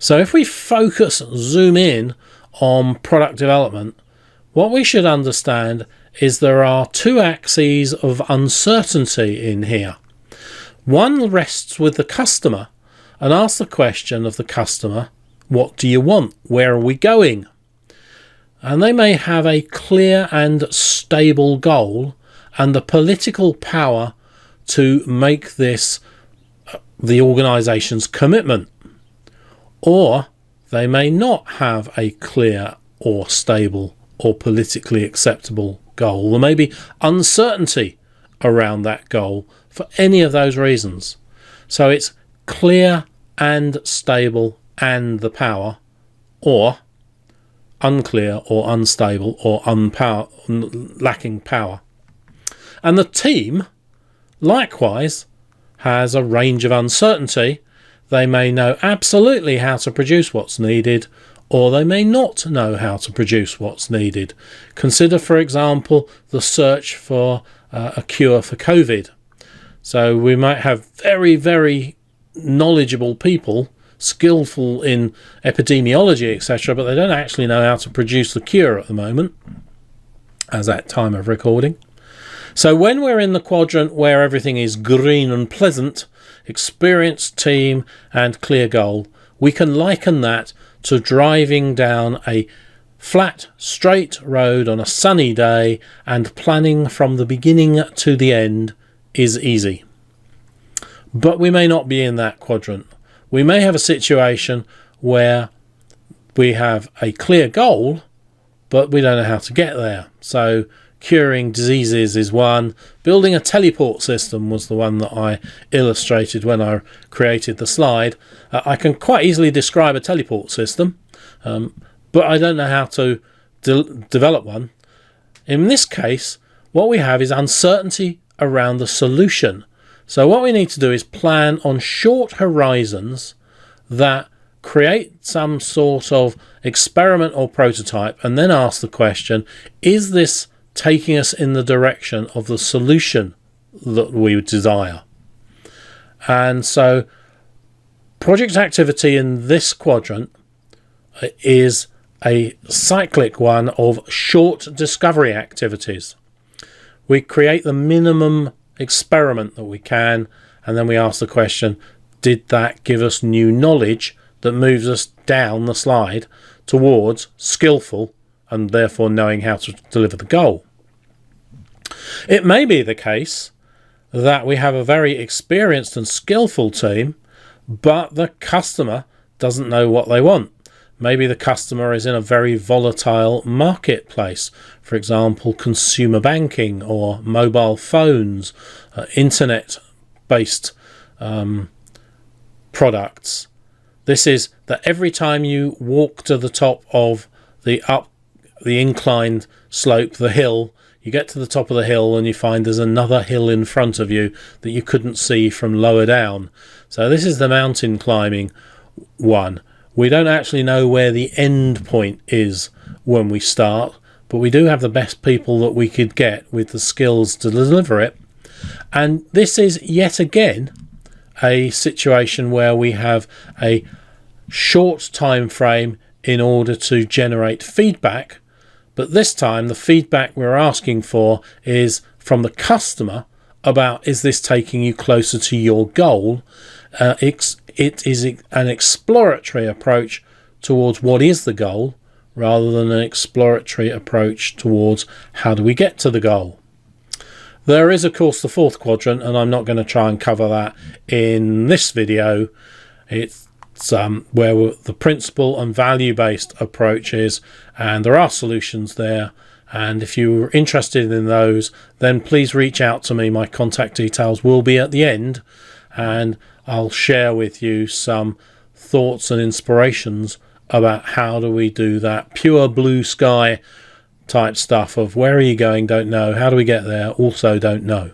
So if we zoom in on product development, what we should understand is there are two axes of uncertainty in here. One rests with the customer and asks the question of the customer, what do you want? Where are we going? And they may have a clear and stable goal and the political power to make this the organisation's commitment. Or they may not have a clear or stable or politically acceptable goal. There may be uncertainty around that goal for any of those reasons. So it's clear and stable and the power, or unclear or unstable or lacking power. And the team likewise has a range of uncertainty. They may know absolutely how to produce what's needed, or they may not know how to produce what's needed. Consider, for example, the search for a cure for COVID. So we might have very, very knowledgeable people, skillful in epidemiology, etc., but they don't actually know how to produce the cure at the moment, as at time of recording. So when we're in the quadrant where everything is green and pleasant, experienced team and clear goal, we can liken that to driving down a flat, straight road on a sunny day, and planning from the beginning to the end is easy. But we may not be in that quadrant. We may have a situation where we have a clear goal, but we don't know how to get there. So curing diseases is one. Building a teleport system was the one that I illustrated when I created the slide. I can quite easily describe a teleport system, but I don't know how to develop one. In this case, what we have is uncertainty around the solution. So what we need to do is plan on short horizons that create some sort of experiment or prototype, and then ask the question, is this taking us in the direction of the solution that we desire? And so project activity in this quadrant is a cyclic one of short discovery activities. We create the minimum experiment that we can, and then we ask the question, did that give us new knowledge that moves us down the slide towards skillful and therefore knowing how to deliver the goal? It may be the case that we have a very experienced and skillful team, but the customer doesn't know what they want. Maybe the customer is in a very volatile marketplace, for example, consumer banking or mobile phones, internet-based products. This is that every time you walk to the top of the inclined slope, the hill, you get to the top of the hill and you find there's another hill in front of you that you couldn't see from lower down. So this is the mountain climbing one. We don't actually know where the end point is when we start, but we do have the best people that we could get with the skills to deliver it. And this is yet again a situation where we have a short time frame in order to generate feedback, but this time the feedback we're asking for is from the customer about, is this taking you closer to your goal? It is an exploratory approach towards what is the goal, rather than an exploratory approach towards how do we get to the goal. There is, of course, the fourth quadrant, and I'm not going to try and cover that in this video. It's where the principle and value-based approach is, and there are solutions there. And if you're interested in those, then please reach out to me. My contact details will be at the end, and I'll share with you some thoughts and inspirations about how do we do that pure blue sky type stuff of where are you going, don't know, how do we get there, also don't know.